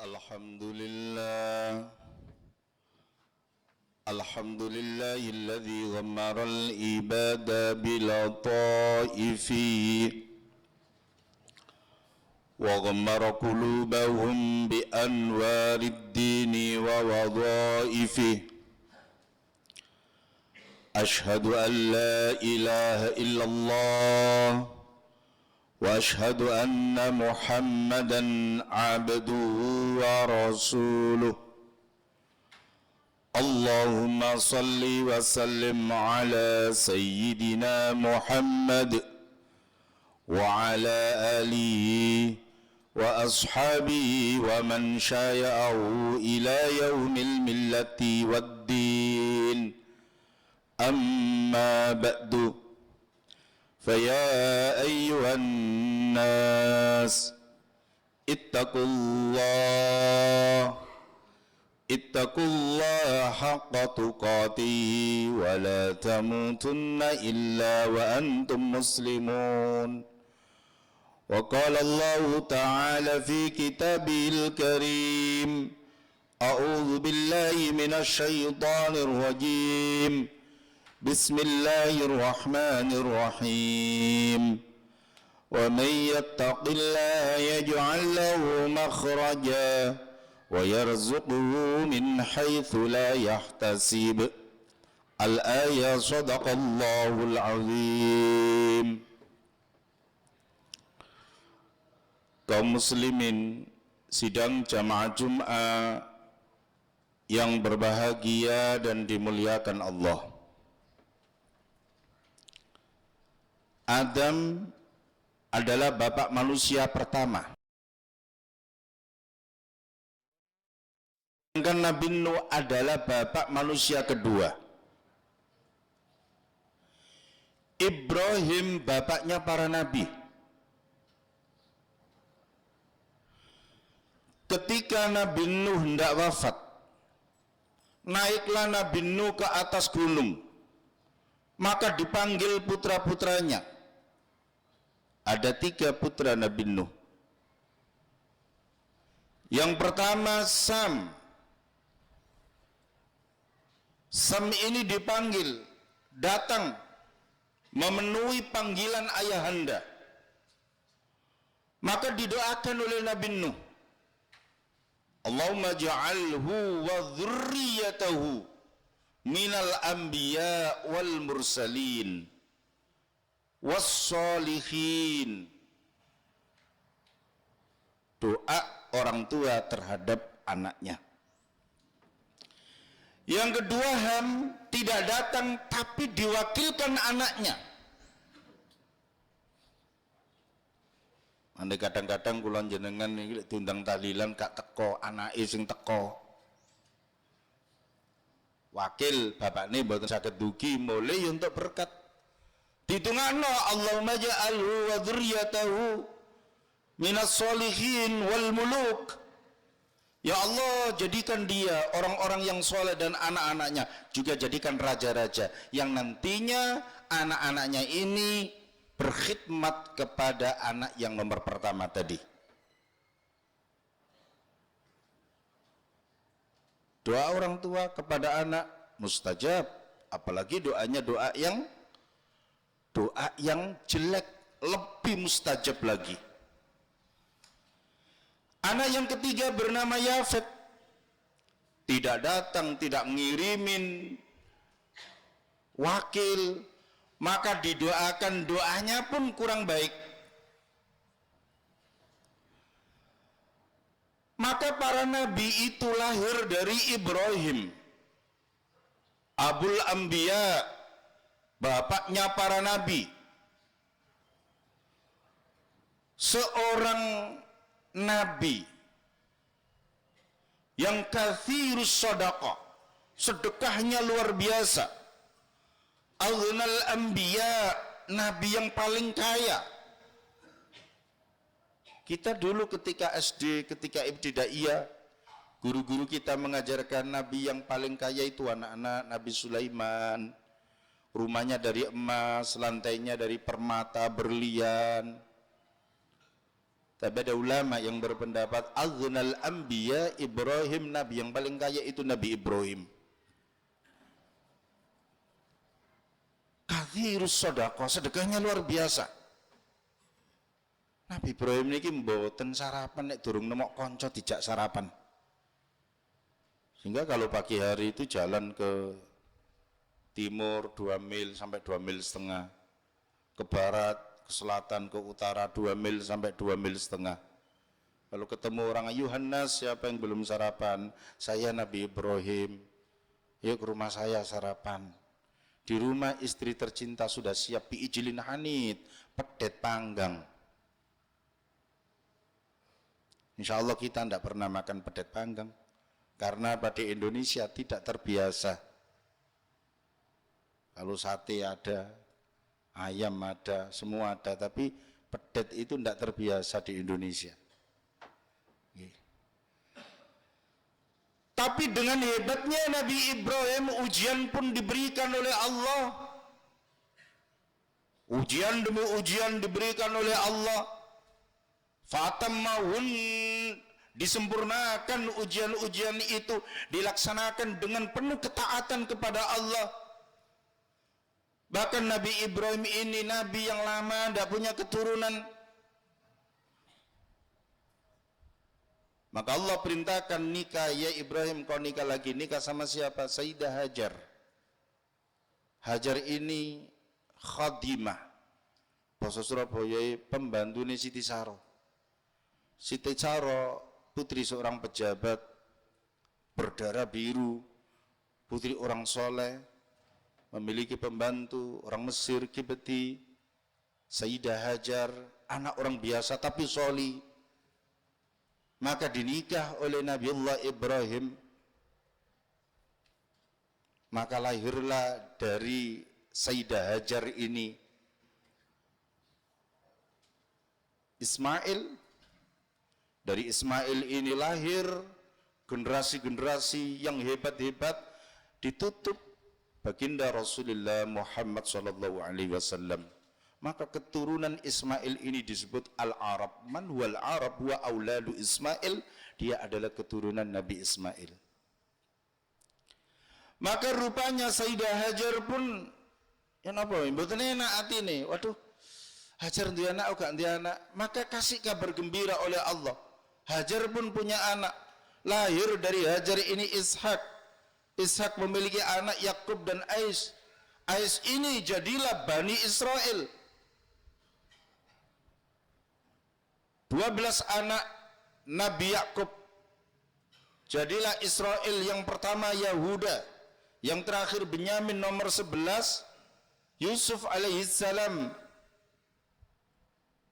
Alhamdulillah alladzi ghammara al-ibada bila ta'ifi wa ghammara qulubahum bi anwarid dini wa wadha'ifi. Ashhadu an la ilaha illallah wa ashhadu anna Muhammadan abduhu wa rasuluh. Allahumma salli wa sallim ala sayyidina Muhammad wa ala alihi wa ashabihi wa man syaya'ahu ila yaumil millati wad din. Amma ba'du. Faya ayyuhan nas ittaqullaha haqqa tuqatih wa la tamutunna illa wa antum muslimun. Wa qala Allah ta'ala fi kitabihil karim, a'udzu billahi minasy syaithanir rajim. Bismillahirrahmanirrahim. Wa may yattaqillaha yaj'al lahu makhraja wa yarzuqhu min haitsu la yahtasib. Al-ayah. Shadaqallahul azim. Kaum muslimin sidang jamaah Jum'ah yang berbahagia dan dimuliakan Allah. Adam adalah bapak manusia pertama. Dan Nabi Nuh adalah bapak manusia kedua. Ibrahim bapaknya para nabi. Ketika Nabi Nuh hendak wafat, naiklah Nabi Nuh ke atas gunung. Maka dipanggil putra-putranya. Ada 3 putra Nabi Nuh. Yang pertama Sam. Sam ini dipanggil, datang memenuhi panggilan ayahanda. Maka didoakan oleh Nabi Nuh, Allahumma ja'alhu wa dzurriyyatahu minal anbiya wal mursalin wassolihin. Doa orang tua terhadap anaknya. Yang kedua Ham tidak datang tapi diwakilkan anaknya. Andai kadang-kadang kula jenengan iki diundang tahlilan gak teko, anake sing teko. Wakil bapakne mboten saged dugi, mulai untuk berkat. Ditungakno Allahumma ja'alhu wa dzurriyyatahu minas sholihin wal muluk. Ya Allah, jadikan dia orang-orang yang soleh dan anak-anaknya juga jadikan raja-raja yang nantinya anak-anaknya ini berkhidmat kepada anak yang nomor pertama tadi. Doa orang tua kepada anak mustajab, apalagi doanya doa yang jelek lebih mustajab lagi. Anak yang ketiga bernama Yafet, tidak datang, tidak ngirimin wakil, maka didoakan doanya pun kurang baik. Maka para nabi itu lahir dari Ibrahim, Abul Anbiya, bapaknya para nabi. Seorang nabi yang katsirus shadaqah, sedekahnya luar biasa. Aghnal anbiya, nabi yang paling kaya. Kita dulu ketika SD, ketika ibtidaiyah, guru-guru kita mengajarkan nabi yang paling kaya itu anak-anak Nabi Sulaiman. Rumahnya dari emas, lantainya dari permata berlian. Tapi ada ulama yang berpendapat aghnal anbiya Ibrahim, nabi yang paling kaya itu Nabi Ibrahim. Kathirus sedekah, sedekahnya luar biasa. Nabi Ibrahim niki mboten sarapan nek durung nemok kanca dijak sarapan. Sehingga kalau pagi hari itu jalan ke timur 2 mil sampai 2 mil setengah, ke barat, ke selatan, ke utara 2 mil sampai 2 mil setengah. Kalau ketemu orang Yuhannas, siapa yang belum sarapan? Saya Nabi Ibrahim. Yuk ke rumah saya sarapan. Di rumah istri tercinta sudah siap biijlin hanit, pedet panggang. Insya Allah kita tidak pernah makan pedet panggang karena pada Indonesia tidak terbiasa. Kalau sate ada, ayam ada, semua ada, tapi pedet itu tidak terbiasa di Indonesia. Tapi dengan hebatnya Nabi Ibrahim, ujian pun diberikan oleh Allah. Ujian demi ujian diberikan oleh Allah. Fatammahun, disempurnakan ujian-ujian itu, dilaksanakan dengan penuh ketaatan kepada Allah. Bahkan Nabi Ibrahim ini nabi yang lama, tidak punya keturunan. Maka Allah perintahkan nikah, ya Ibrahim kau nikah lagi. Nikah sama siapa? Sayyidah Hajar. Hajar ini khadimah, bahasa Surabaya pembantu Siti Saro. Siti Saro putri seorang pejabat, berdarah biru, putri orang soleh, memiliki pembantu orang Mesir, Kibeti. Sayyidah Hajar, anak orang biasa tapi soli. Maka dinikah oleh Nabiullah Ibrahim. Maka lahirlah dari Sayyidah Hajar ini Ismail. Dari Ismail ini lahir generasi-generasi yang hebat-hebat, ditutup baginda Rasulullah Muhammad sallallahu alaihi wasallam. Maka keturunan Ismail ini disebut Al-Arab. Man huwal Arab wa auladu Ismail, dia adalah keturunan Nabi Ismail. Maka rupanya Sayyidah Hajar pun ya napa mboten enak atine. Waduh, Hajar dia anak gak dia anak. Maka kasih kabar gembira oleh Allah. Hajar pun punya anak. Lahir dari Hajar ini Ishak. Ishak memiliki anak Yakub dan Ais. Ais ini jadilah Bani Israel. 12 anak Nabi Yakub. Jadilah Israel, yang pertama Yahuda, yang terakhir Benyamin, nomor 11 Yusuf alaihissalam.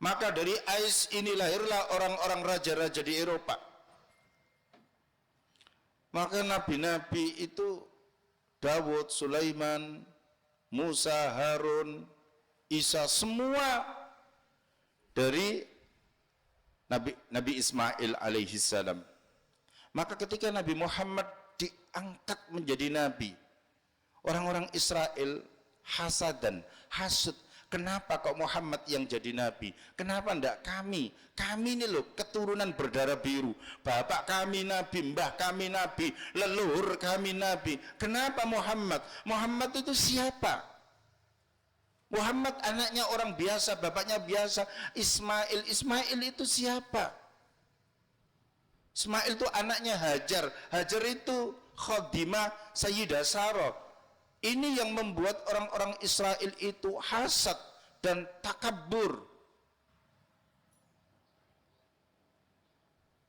Maka dari Ais ini lahirlah orang-orang raja-raja di Eropa. Maka nabi-nabi itu Dawud, Sulaiman, Musa, Harun, Isa, semua dari Nabi Ismail alaihissalam. Maka ketika Nabi Muhammad diangkat menjadi nabi, orang-orang Israel hasadan, hasud. Kenapa kok Muhammad yang jadi nabi? Kenapa enggak kami? Kami ini loh keturunan berdarah biru. Bapak kami nabi, mbah kami nabi, leluhur kami nabi. Kenapa Muhammad? Muhammad itu siapa? Muhammad anaknya orang biasa, bapaknya biasa. Ismail itu siapa? Ismail itu anaknya Hajar. Hajar itu khadimah Sayyidah Saro. Ini yang membuat orang-orang Israel itu hasad dan takabur.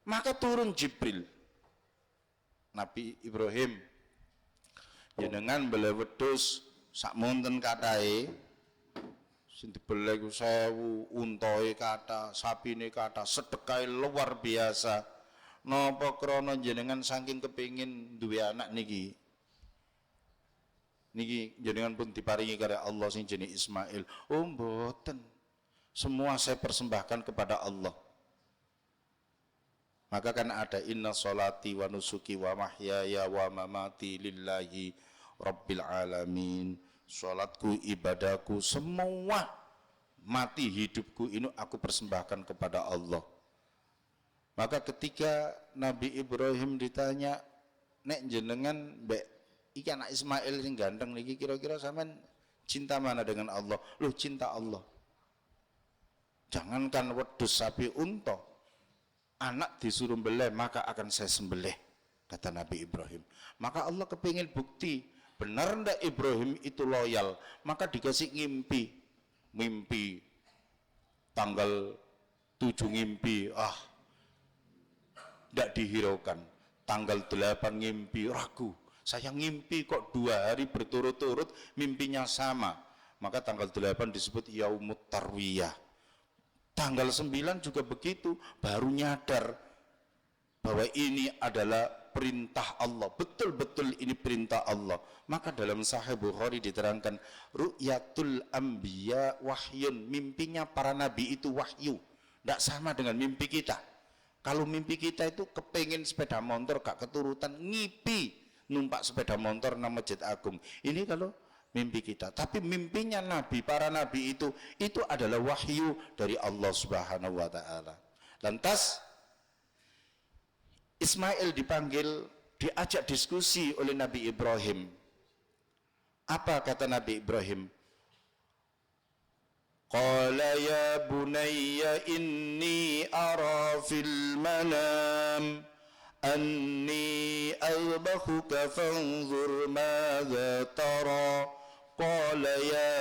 Maka turun Jibril. Nabi Ibrahim jenengan bela wedhus sak monten katahe. Sing dibeleh ku 1000, untahe kathah, sapine kathah, sedekahe luar biasa. Napa krana jenengan saking kepingin duwe anak niki? Niki jenengan pun diparingi karo Allah sing jenenge Ismail. Oh mboten. Semua saya persembahkan kepada Allah. Maka kan ada inna sholati wa nusuki wa mahyaya wa mamati lillahi rabbil alamin. Salatku, ibadahku, semua mati hidupku ini aku persembahkan kepada Allah. Maka ketika Nabi Ibrahim ditanya, nek jenengan mbek iki anak Ismail sing ganteng niki kira-kira sampean cinta mana dengan Allah? Loh, cinta Allah. Jangankan wedhus sapi unta, anak disuruh beleh maka akan saya sembelih, kata Nabi Ibrahim. Maka Allah kepingin bukti benar ndak Ibrahim itu loyal, maka dikasih mimpi tanggal 7 ngimpi, ndak dihiraukan. Tanggal 8 ngimpi, ragu, saya ngimpi kok 2 hari berturut-turut mimpinya sama, maka tanggal 8 disebut yaumut tarwiyah. Tanggal 9 juga begitu, baru nyadar bahwa ini adalah perintah Allah, betul-betul ini perintah Allah. Maka dalam Sahih Bukhari diterangkan, ru'yatul anbiya wahyun, mimpinya para nabi itu wahyu, tidak sama dengan mimpi kita. Kalau mimpi kita itu kepengen sepeda motor gak keturutan, ngipi numpak sepeda motor nang Masjid Agung. Ini kalau mimpi kita. Tapi mimpinya nabi, para nabi itu adalah wahyu dari Allah Subhanahu wa taala. Lantas Ismail dipanggil, diajak diskusi oleh Nabi Ibrahim. Apa kata Nabi Ibrahim? Qala ya bunayya inni ara fil manam anni adbahuka fanzur madza tara. Qala ya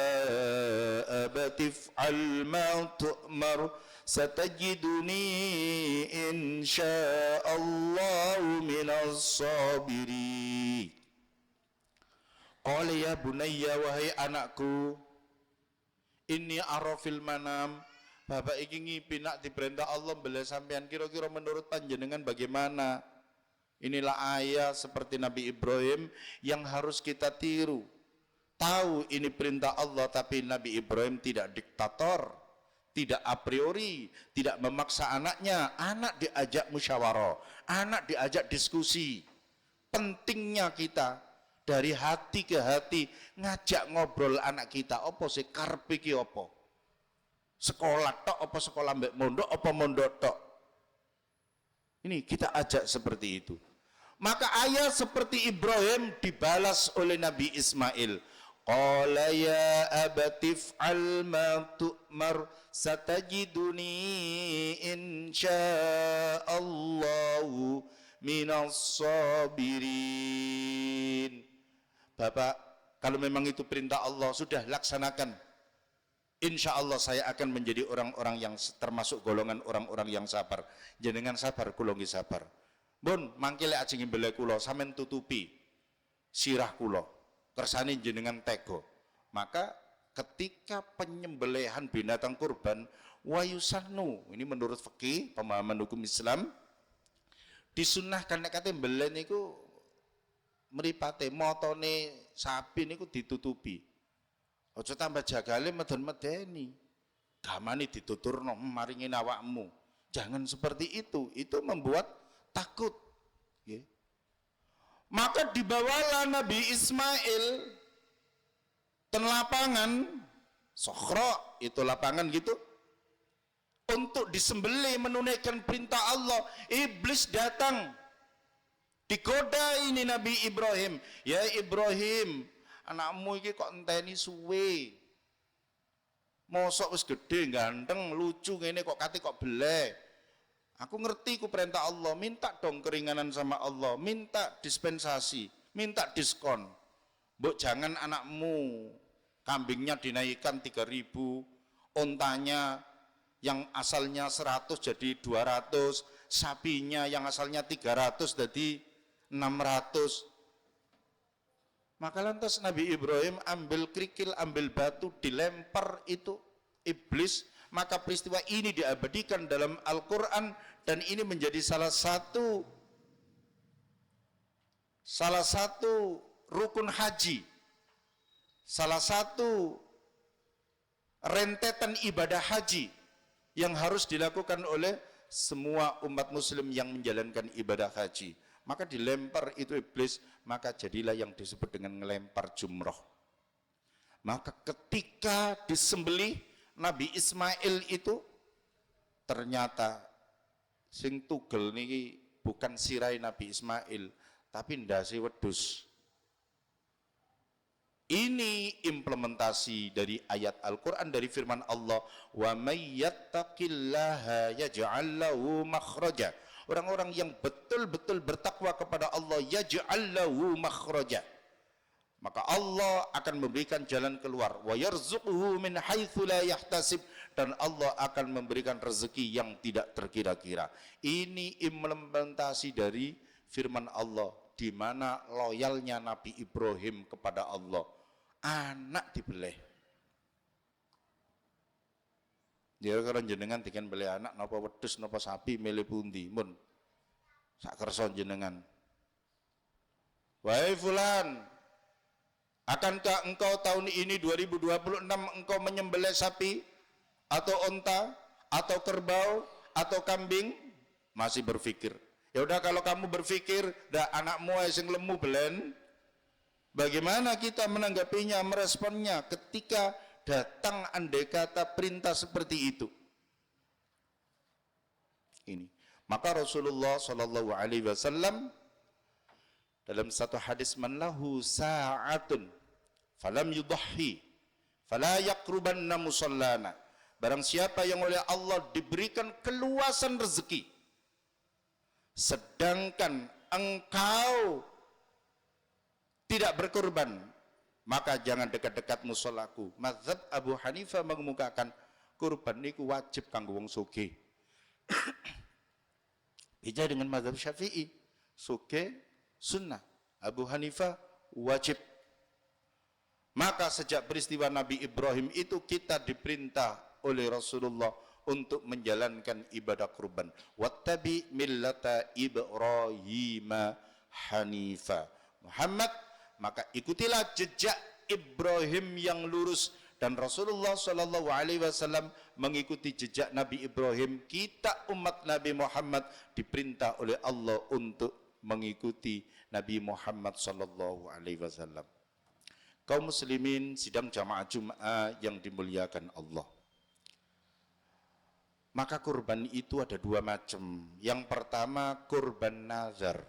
abati if'al ma tu'mar satajiduni insyaallahu minas sabirin. Qala ya bunayya, wahai anakku, inni ara fil manam, bapak iki ngipi nak diperintah Allah mbeleh sampean, kira-kira menurut panjenengan bagaimana? Inilah ayat seperti Nabi Ibrahim yang harus kita tiru. Tahu ini perintah Allah, tapi Nabi Ibrahim tidak diktator, tidak a priori, tidak memaksa anaknya. Anak diajak musyawarah, anak diajak diskusi. Pentingnya kita dari hati ke hati ngajak ngobrol anak kita, apa sih karepe iki apa? Sekolah tok apa sekolah mbek mondok apa mondok tok? Ini kita ajak seperti itu. Maka ayat seperti Ibrahim dibalas oleh Nabi Ismail. Qala ya abati if'al ma tu'mar satajiduni insyaallahu minas sabirin. Bapak, kalau memang itu perintah Allah, sudah laksanakan. Insya Allah saya akan menjadi orang-orang yang termasuk golongan orang-orang yang sabar. Jenengan sabar, kula nggih sabar. Mun mangkile ajeng mbeleh kula sampean tutupi sirah kula. Kersane jenengan tego. Maka ketika penyembelihan binatang kurban wayusannu, ini menurut fikih pemahaman hukum Islam, disunnahkan nek kate mbeleh niku mripate motone sapi niku ditutupi. Aja tambah jagale meden-medeni. Gamane dituturno maringi awakmu. Jangan seperti itu membuat takut. Nggih. Maka dibawalah Nabi Ismail ten lapangan Sokhra, itu lapangan gitu, untuk disembelih menunaikan perintah Allah. Iblis datang, digoda ini Nabi Ibrahim. Ya Ibrahim, anakmu iki kok enteni suwe, mosok wis gede ganteng lucu ngene kok kate kok beleh. Aku ngerti ku perintah Allah, minta dong keringanan sama Allah, minta dispensasi, minta diskon. Mbok jangan anakmu kambingnya dinaikkan 3.000, ontanya yang asalnya 100 jadi 200, sapinya yang asalnya 300 jadi 600. Maka lantas Nabi Ibrahim ambil kerikil, ambil batu, dilempar itu iblis. Maka peristiwa ini diabadikan dalam Al-Quran, dan ini menjadi salah satu rukun haji, salah satu rentetan ibadah haji yang harus dilakukan oleh semua umat muslim yang menjalankan ibadah haji. Maka dilempar itu iblis, maka jadilah yang disebut dengan ngelempar jumroh. Maka ketika disembelih Nabi Ismail itu, ternyata Sing tugel niki bukan sirai Nabi Ismail, tapi ndase wedhus. Ini implementasi dari ayat Al-Quran, dari firman Allah, wa may yattaqillaha yaj'al lahu makhraja. Orang-orang yang betul-betul bertakwa kepada Allah, yaj'al lahu makhraja, maka Allah akan memberikan jalan keluar. Wa yarzuquhu min haitsu la yahtasib, dan Allah akan memberikan rezeki yang tidak terkira-kira. Ini implementasi dari firman Allah, di mana loyalnya Nabi Ibrahim kepada Allah. Anak dibeleh. Ya kalau jenengan dikan beli anak napa wedhus napa sapi milih pundi mun sak kersa jenengan. Wahai fulan, akankah engkau tahun ini 2026 engkau menyembelih sapi atau onta atau kerbau atau kambing? Masih berpikir. Ya udah, kalau kamu berpikir dah anakmu sing lemu belen, bagaimana kita menanggapinya, meresponnya ketika datang andai kata perintah seperti itu? Ini. Maka Rasulullah Shallallahu Alaihi Wasallam dalam satu hadis, man lahu sa'atun falam yudahhi fala yaqrubanna musallana. Barang siapa yang oleh Allah diberikan keluasan rezeki, sedangkan engkau tidak berkorban, maka jangan dekat-dekat musolaku. Mazhab Abu Hanifah mengemukakan kurban niku wajib kanggo wong sugih. Beda dengan mazhab Syafi'i, sugih sunnah. Abu Hanifah wajib. Maka sejak peristiwa Nabi Ibrahim itu kita diperintah oleh Rasulullah untuk menjalankan ibadah kurban. Wattabi millata Ibrahim hanifa. Muhammad, maka ikutilah jejak Ibrahim yang lurus. Dan Rasulullah Shallallahu Alaihi Wasallam mengikuti jejak Nabi Ibrahim. Kita umat Nabi Muhammad diperintah oleh Allah untuk mengikuti Nabi Muhammad Shallallahu Alaihi Wasallam. Kaum muslimin sidang jamaah Jum'ah yang dimuliakan Allah. Maka kurban itu ada dua macam. Yang pertama kurban nazar.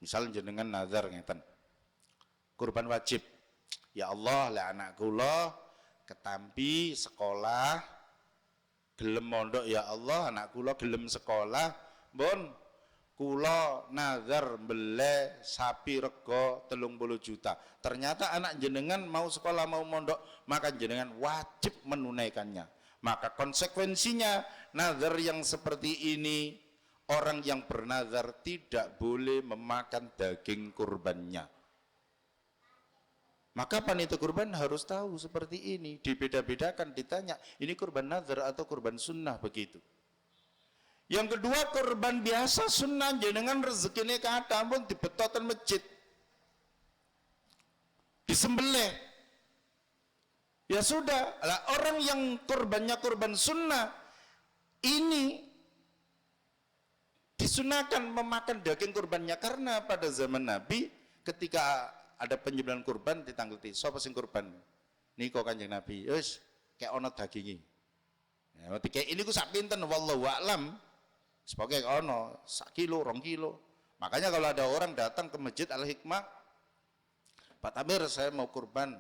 Misal jenengan nazar ngeten, kurban wajib. Ya Allah, lah anak kula ketampi sekolah gelem mondok, ya Allah anak kula gelem sekolah, bon kula nazar mbeleh sapi rego 30 juta. Ternyata anak jenengan mau sekolah mau mondok, maka jenengan wajib menunaikannya. Maka konsekuensinya nazar yang seperti ini, orang yang bernazar tidak boleh memakan daging kurbannya. Maka panitia kurban harus tahu seperti ini. Dibeda-bedakan, ditanya ini kurban nazar atau kurban sunnah, begitu. Yang kedua kurban biasa sunnah, jenengan rezekinya kata pun dibetotan masjid, disembelih. Ya sudah, lah orang yang kurbannya kurban sunnah ini disunahkan memakan daging kurbannya, karena pada zaman Nabi ketika ada penyembelihan kurban ditanggeti, sapa sing kurban niko Kanjeng Nabi, wis kayak ono dagingi. Ya kayak ini ku sak pinten wallahu a'lam. Sebagai ono sak kilo, 2 kilo. Makanya kalau ada orang datang ke Masjid Al-Hikmah, Pak Tamir saya mau kurban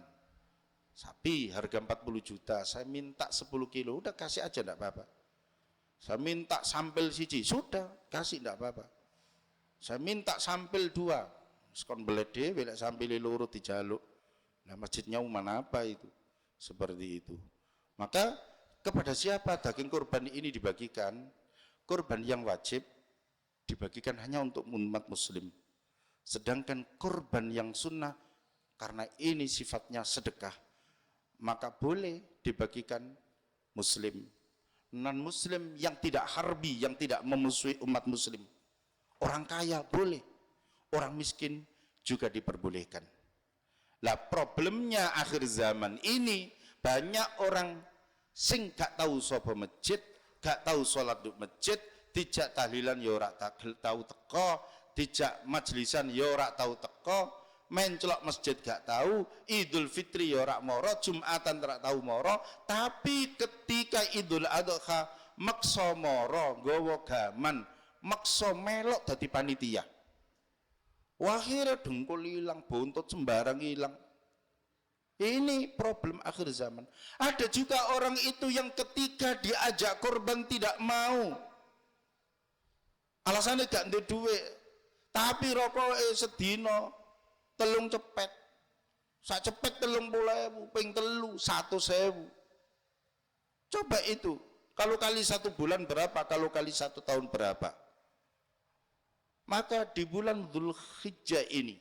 sapi harga 40 juta, saya minta 10 kilo, udah kasih aja enggak apa-apa. Saya minta sampel siji, sudah kasih enggak apa-apa. Saya minta sampel 2, sekon belet dhewe lek sampel loro dijaluk. Nah masjidnya mana apa itu? Seperti itu. Maka kepada siapa daging kurban ini dibagikan? Kurban yang wajib dibagikan hanya untuk umat muslim. Sedangkan kurban yang sunnah, karena ini sifatnya sedekah, maka boleh dibagikan muslim. Non muslim yang tidak harbi, yang tidak memusuhi umat muslim. Orang kaya boleh, orang miskin juga diperbolehkan. Lah problemnya akhir zaman ini banyak orang sing gak tahu sapa masjid, gak tahu sholat di masjid, dijak tahlilan ya ora tahu teko, dijak majlisan ya ora tahu teko, mencelok masjid gak tahu, Idul Fitri ya ora moro, Jumatan ora tahu moro, tapi ketika Idul Adha maksa mara nggawa gaman, maksa melok dadi panitia. Akhirnya dengkul hilang, buntut sembarang hilang. Ini problem akhir zaman. Ada juga orang itu yang ketika diajak korban tidak mau. Alasannya gak ndek duit. Tapi rokok sedino telung cepet. Sak cepet 30.000, ping telu 100.000. Coba itu. Kalau kali 1 bulan berapa? Kalau kali 1 tahun berapa? Maka di bulan Dzulhijjah ini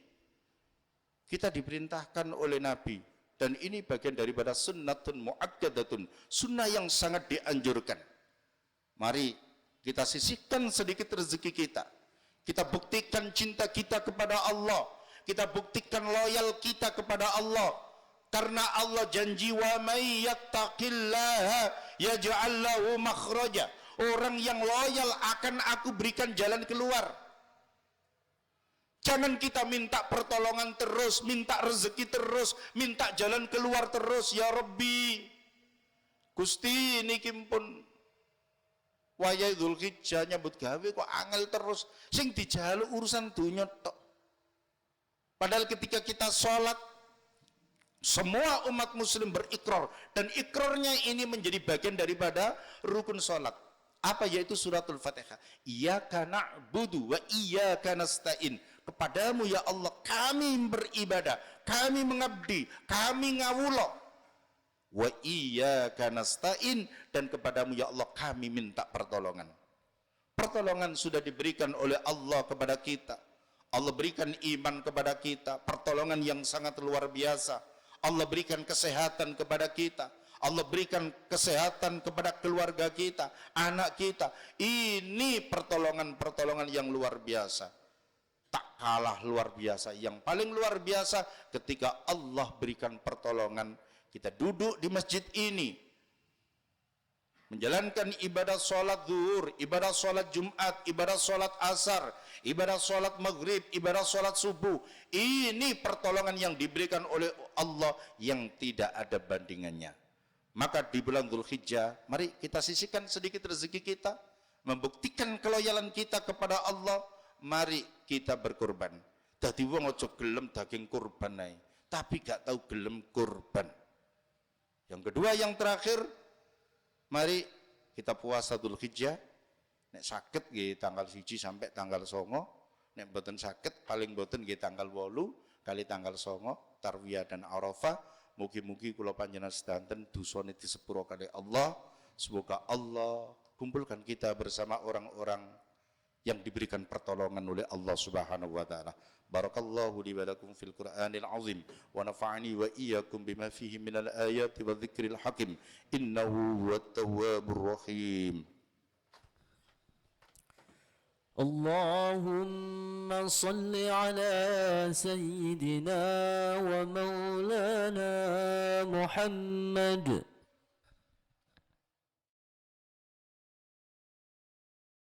kita diperintahkan oleh Nabi, dan ini bagian daripada sunnatun muakkadatun, sunnah yang sangat dianjurkan. Mari kita sisihkan sedikit rezeki kita. Kita buktikan cinta kita kepada Allah. Kita buktikan loyal kita kepada Allah. Karena Allah janji, wa may yattaqillaha yaj'al lahu makhraja. Orang yang loyal akan aku berikan jalan keluar. Jangan kita minta pertolongan terus, minta rezeki terus, minta jalan keluar terus. Ya Rabbi, Gusti niki pun wayah Dzulhijjah nyambut gawe kok angel terus, sing dijaluk urusan dunya tok. Padahal ketika kita sholat, semua umat muslim berikrar, dan ikrarnya ini menjadi bagian daripada rukun sholat. Apa? Yaitu suratul Fatihah. Iyyaka na'budu wa iyyaka nasta'in. Kepadamu ya Allah kami beribadah, kami mengabdi, kami ngawula. Wa iyyaka nasta'in, dan kepadamu ya Allah kami minta pertolongan. Pertolongan sudah diberikan oleh Allah kepada kita. Allah berikan iman kepada kita, pertolongan yang sangat luar biasa. Allah berikan kesehatan kepada kita. Allah berikan kesehatan kepada keluarga kita, anak kita. Ini pertolongan-pertolongan yang luar biasa. Tak kalah luar biasa. Yang paling luar biasa ketika Allah berikan pertolongan, kita duduk di masjid ini menjalankan ibadah sholat zuhur, ibadah sholat Jumat, ibadah sholat asar, ibadah sholat maghrib, ibadah sholat subuh. Ini pertolongan yang diberikan oleh Allah yang tidak ada bandingannya. Maka di bulan Dzulhijjah, mari kita sisihkan sedikit rezeki kita, membuktikan keloyalan kita kepada Allah. Mari kita berkorban. Dadi wong aja gelem daging kurban ae, tapi gak tahu gelem kurban. Yang kedua, yang terakhir, mari kita puasa Dzulhijjah. Nek sakit nggih tanggal 1 sampai tanggal 9. Nek mboten sakit paling mboten nggih tanggal 8 kali tanggal 9 Tarwiyah dan Arafah. Mugi-mugi kula panjenengan sedanten dosane disepuro kalih Allah. Semoga Allah kumpulkan kita bersama orang-orang yang diberikan pertolongan oleh Allah Subhanahu wa taala. Barakallahu li wa lakum fil Qur'anil azim wa nafa'ani wa iyyakum bima fihi minal ayati wa dzikril hakim. Innahu huwat tawwabur rahim. اللهم صل على سيدنا ومولانا محمد